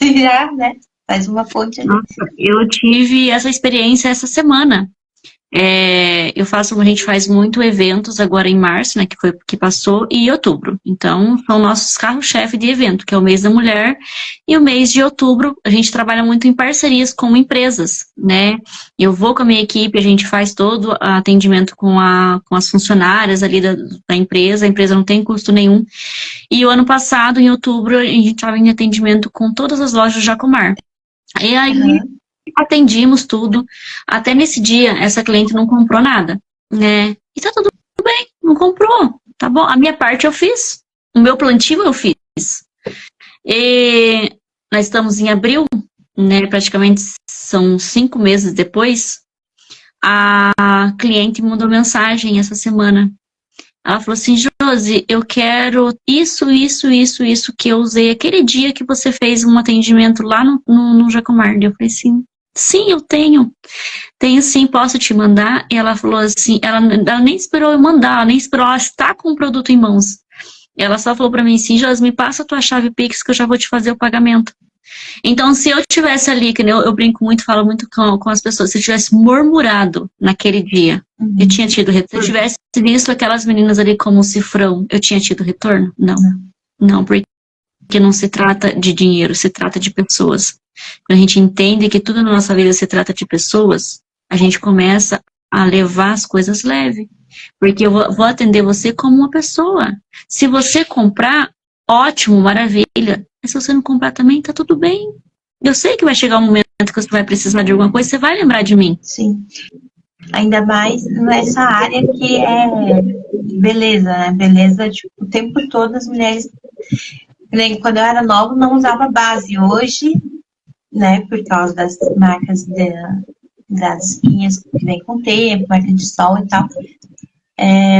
e já, né? Faz uma ponte ali. Nossa, eu tive essa experiência essa semana. A gente faz muito eventos agora em março, né, que passou, e outubro. Então, são nossos carro-chefe de evento, que é o mês da mulher, e o mês de outubro a gente trabalha muito em parcerias com empresas, né? Eu vou com a minha equipe, a gente faz todo o atendimento com as funcionárias ali da empresa, a empresa não tem custo nenhum. E o ano passado, em outubro, a gente estava em atendimento com todas as lojas Jacomar. E aí, atendimos tudo. Até nesse dia, essa cliente não comprou nada, né? E tá tudo bem, não comprou. Tá bom, a minha parte eu fiz. O meu plantio eu fiz. E nós estamos em abril, né? Praticamente são 5 meses depois. A cliente mandou mensagem essa semana. Ela falou assim, Josi, eu quero isso que eu usei aquele dia que você fez um atendimento lá no Jacomar. Eu falei assim, sim, eu tenho sim, posso te mandar? E ela falou assim, ela nem esperou eu mandar, ela nem esperou, ela está com o produto em mãos. Ela só falou pra mim assim, Josi, me passa a tua chave Pix que eu já vou te fazer o pagamento. Então, se eu tivesse ali, que eu brinco muito, falo muito com as pessoas, se eu tivesse murmurado naquele dia, eu tinha tido retorno. Se eu tivesse visto aquelas meninas ali como um cifrão, eu tinha tido retorno? Não. Não, porque não se trata de dinheiro, se trata de pessoas. Quando a gente entende que tudo na nossa vida se trata de pessoas, a gente começa a levar as coisas leve. Porque eu vou atender você como uma pessoa. Se você comprar, ótimo, maravilha. Mas se você não comprar também, tá tudo bem. Eu sei que vai chegar um momento que você vai precisar de alguma coisa, você vai lembrar de mim. Sim. Ainda mais nessa área que é beleza, né? Beleza, tipo, o tempo todo as mulheres... Quando eu era nova, não usava base. Hoje, né, por causa das marcas das espinhas que vem com o tempo, marca de sol e tal,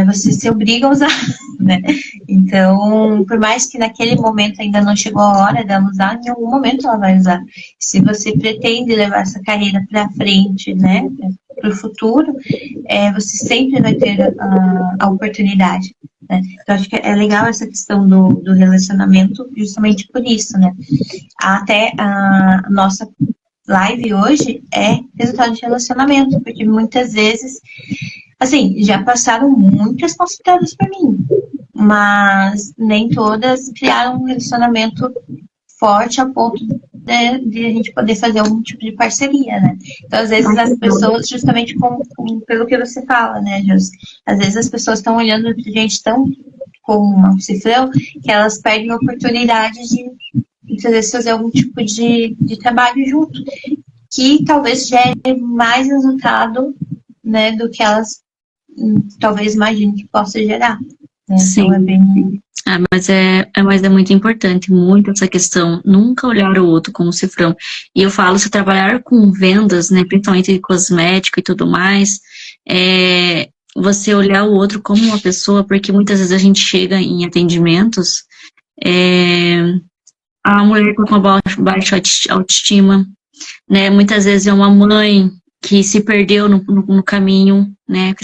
você se obriga a usar, né? Então, por mais que naquele momento ainda não chegou a hora dela usar, em algum momento ela vai usar. Se você pretende levar essa carreira para frente, né, para o futuro, você sempre vai ter a oportunidade. Né? Então, acho que é legal essa questão do relacionamento, justamente por isso, né? Até a nossa live hoje é resultado de relacionamento, porque muitas vezes, assim, já passaram muitas consultoras por mim, mas nem todas criaram um relacionamento forte a ponto de a gente poder fazer algum tipo de parceria, né? Então, às vezes, as pessoas, justamente pelo que você fala, né, Jus? Às vezes as pessoas estão olhando pra gente tão como um cifrão que elas perdem a oportunidade de fazer algum tipo de trabalho junto, que talvez gere mais resultado, né, do que elas talvez imaginem que possa gerar. Né? Sim. Então, é bem... mas é muito importante, muito essa questão, nunca olhar o outro como cifrão. E eu falo, se trabalhar com vendas, né, principalmente de cosmético e tudo mais, você olhar o outro como uma pessoa, porque muitas vezes a gente chega em atendimentos, a mulher com uma baixa autoestima, né, muitas vezes é uma mãe que se perdeu no caminho, né,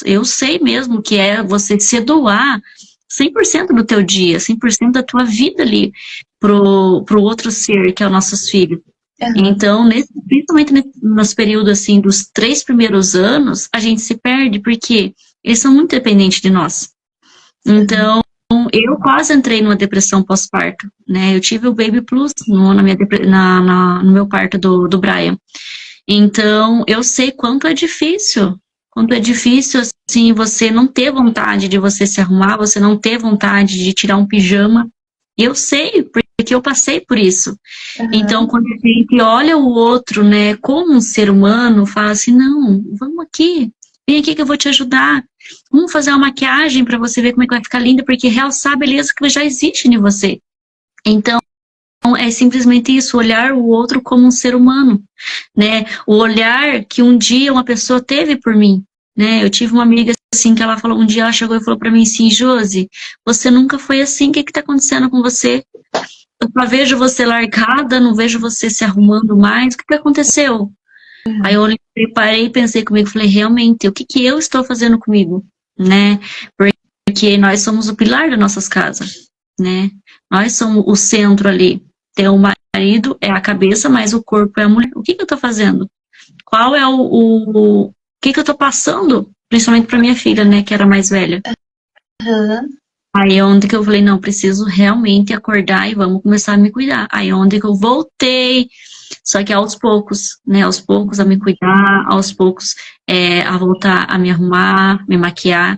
eu sei mesmo que é você se doar 100% do teu dia, 100% da tua vida ali pro outro ser, que é os nossos filhos. Uhum. Então, principalmente nos períodos assim, dos 3 primeiros anos, a gente se perde, porque eles são muito dependentes de nós. Então, eu quase entrei numa depressão pós-parto, né? Eu tive o Baby Plus no meu parto do Brian. Então, eu sei quanto é difícil, assim, você não ter vontade de você se arrumar, você não ter vontade de tirar um pijama. Eu sei, porque eu passei por isso. Uhum. Então, quando a gente olha o outro, né, como um ser humano, fala assim, não, vamos aqui, vem aqui que eu vou te ajudar. Vamos fazer uma maquiagem para você ver como é que vai ficar linda, porque realçar a beleza que já existe em você. Então, é simplesmente isso, olhar o outro como um ser humano, né? O olhar que um dia uma pessoa teve por mim, né? Eu tive uma amiga assim, que ela falou, um dia ela chegou e falou para mim assim, Josi, você nunca foi assim, o que tá acontecendo com você? Eu só vejo você largada, não vejo você se arrumando mais, o que aconteceu? Aí eu parei e pensei comigo, falei, realmente, o que eu estou fazendo comigo, né? Porque nós somos o pilar das nossas casas, né? Nós somos o centro ali. Tem o marido, é a cabeça, mas o corpo é a mulher. O que eu tô fazendo? Qual é o que eu tô passando? Principalmente pra minha filha, né, que era mais velha. Uhum. Aí onde que eu falei, não, preciso realmente acordar e vamos começar a me cuidar. Aí onde que eu voltei, só que aos poucos, né, aos poucos a me cuidar, aos poucos a voltar a me arrumar, me maquiar.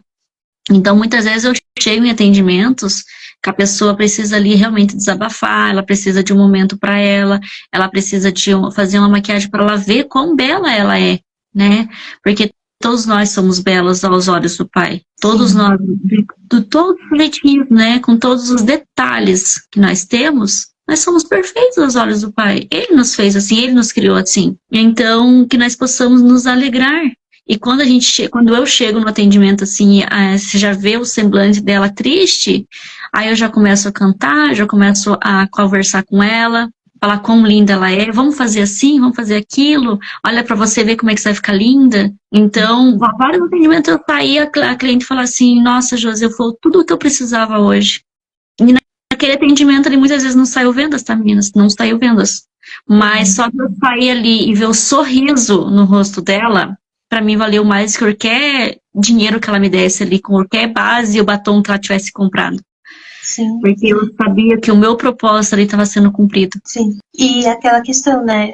Então, muitas vezes eu chego em atendimentos que a pessoa precisa ali realmente desabafar, ela precisa de um momento para ela precisa de fazer uma maquiagem para ela ver quão bela ela é, né? Porque todos nós somos belas aos olhos do Pai. Todos Sim. nós, de todos os jeitinhos, né? Com todos os detalhes que nós temos, nós somos perfeitos aos olhos do Pai. Ele nos fez assim, Ele nos criou assim. Então, que nós possamos nos alegrar E quando eu chego no atendimento, assim, você já vê o semblante dela triste, aí eu já começo a cantar, já começo a conversar com ela, falar quão linda ela é, vamos fazer assim, vamos fazer aquilo, olha pra você ver como é que você vai ficar linda. Então, vários atendimentos eu saí, a cliente fala assim, nossa, Josi, foi tudo o que eu precisava hoje. E naquele atendimento ali, muitas vezes não saiu vendas, tá, meninas? Não saiu vendas. Mas só de eu sair ali e ver o sorriso no rosto dela, pra mim valeu mais que qualquer dinheiro que ela me desse ali, com qualquer base e o batom que ela tivesse comprado. Sim. Porque eu sabia que o meu propósito ali estava sendo cumprido. Sim. E aquela questão, né?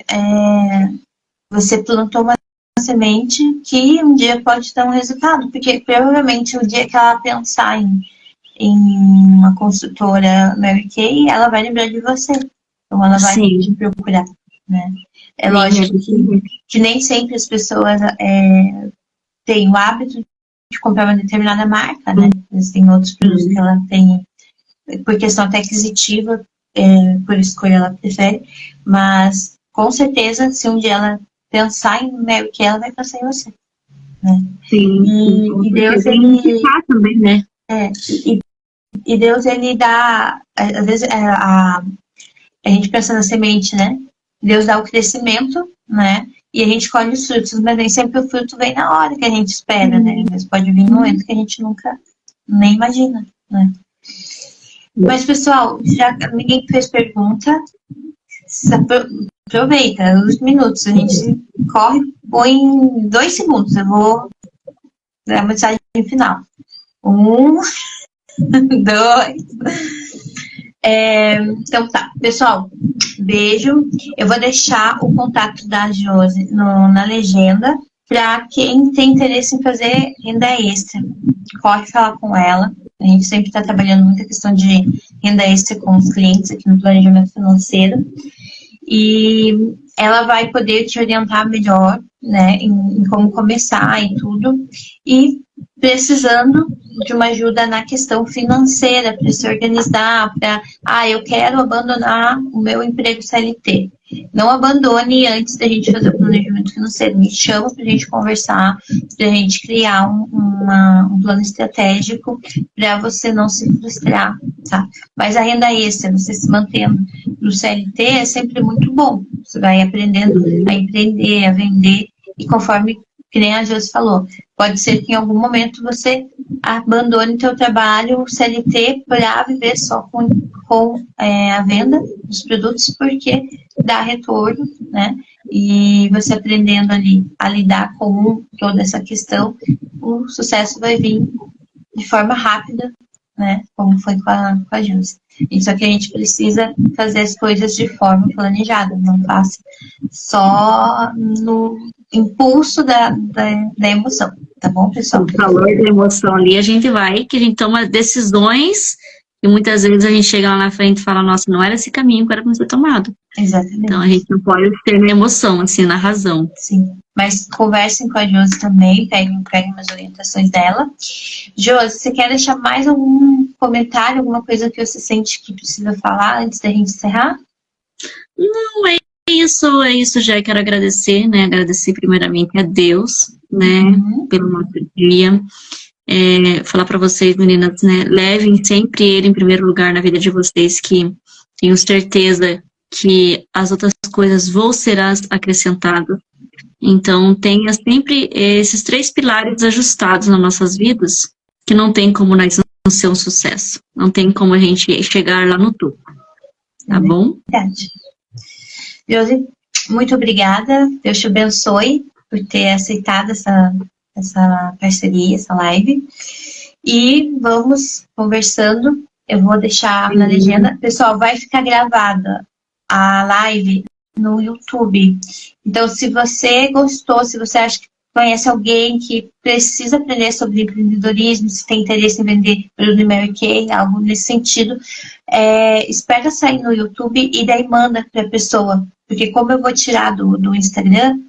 Você plantou uma semente que um dia pode dar um resultado, porque provavelmente o dia que ela pensar em uma construtora Mary Kay, ela vai lembrar de você. Então ela vai Sim. te procurar, né? É Sim, lógico que nem sempre as pessoas têm o hábito de comprar uma determinada marca, né? Existem outros produtos que ela tem, por questão até aquisitiva, por escolha ela prefere, mas com certeza, se um dia ela pensar em Mary Kay, ela vai pensar em você, né? Sim. E Deus, ele... também, né? E Deus, ele dá... Às vezes, a gente pensa na semente, né? Deus dá o crescimento, né? E a gente colhe os frutos, mas nem sempre o fruto vem na hora que a gente espera, né? Às vezes pode vir um momento que a gente nunca nem imagina, né? Mas, pessoal, já ninguém fez pergunta, aproveita os minutos, a gente corre, põe em 2 segundos, eu vou dar a mensagem final. 1, 2... Então tá, pessoal, beijo. Eu vou deixar o contato da Josi na legenda para quem tem interesse em fazer renda extra. Corre falar com ela. A gente sempre está trabalhando muita questão de renda extra com os clientes aqui no planejamento financeiro. E ela vai poder te orientar melhor, né, em como começar e tudo. E precisando de uma ajuda na questão financeira, para se organizar, para, eu quero abandonar o meu emprego CLT. Não abandone antes da gente fazer o planejamento financeiro. Me chama para a gente conversar, para a gente criar um plano estratégico para você não se frustrar, tá? Mas a renda extra, você se mantendo no CLT é sempre muito bom. Você vai aprendendo a empreender, a vender, e conforme, que nem a Josi falou, pode ser que em algum momento você abandone seu trabalho CLT para viver só com a venda dos produtos, porque dá retorno, né? E você aprendendo ali a lidar com toda essa questão, o sucesso vai vir de forma rápida, né? Como foi com a Josi. Só que a gente precisa fazer as coisas de forma planejada, não passa só no impulso da emoção, tá bom, pessoal? O calor da emoção ali, a gente toma decisões e muitas vezes a gente chega lá na frente e fala, nossa, não era esse caminho que era para ser tomado. Exatamente. Então a gente não pode ter na emoção, assim, na razão. Sim, mas conversem com a Josi também, peguem umas orientações dela. Josi, você quer deixar mais algum comentário, alguma coisa que você sente que precisa falar antes da gente encerrar? Não, é isso, já quero agradecer, né? Agradecer primeiramente a Deus, né? Pelo nosso dia. Falar para vocês, meninas, né? Levem sempre Ele em primeiro lugar na vida de vocês, que tenho certeza que as outras coisas vão ser acrescentadas. Então, tenha sempre esses 3 pilares ajustados nas nossas vidas, que não tem como nós não ser um sucesso. Não tem como a gente chegar lá no topo. Tá bom? Verdade. Josi, muito obrigada. Deus te abençoe por ter aceitado essa parceria, essa live. E vamos conversando. Eu vou deixar na legenda. Pessoal, vai ficar gravada a live no YouTube. Então, se você gostou, se você acha que conhece alguém que precisa aprender sobre empreendedorismo, se tem interesse em vender produto Mary Kay, algo nesse sentido, espera sair no YouTube e daí manda para a pessoa. Porque como eu vou tirar do Instagram,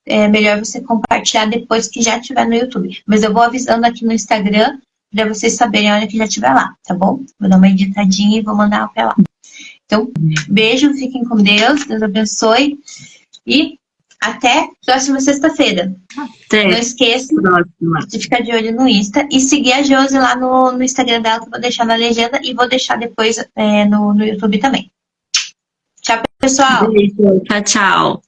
é melhor você compartilhar depois que já estiver no YouTube. Mas eu vou avisando aqui no Instagram para vocês saberem a hora que já estiver lá, tá bom? Vou dar uma editadinha e vou mandar para lá. Então, beijo, fiquem com Deus, Deus abençoe e Até próxima sexta-feira. Até Não esqueça próxima. de ficar de olho no Insta e seguir a Josi lá no Instagram dela, que eu vou deixar na legenda e vou deixar depois no YouTube também. Tchau, pessoal! Beijo. Tchau, tchau.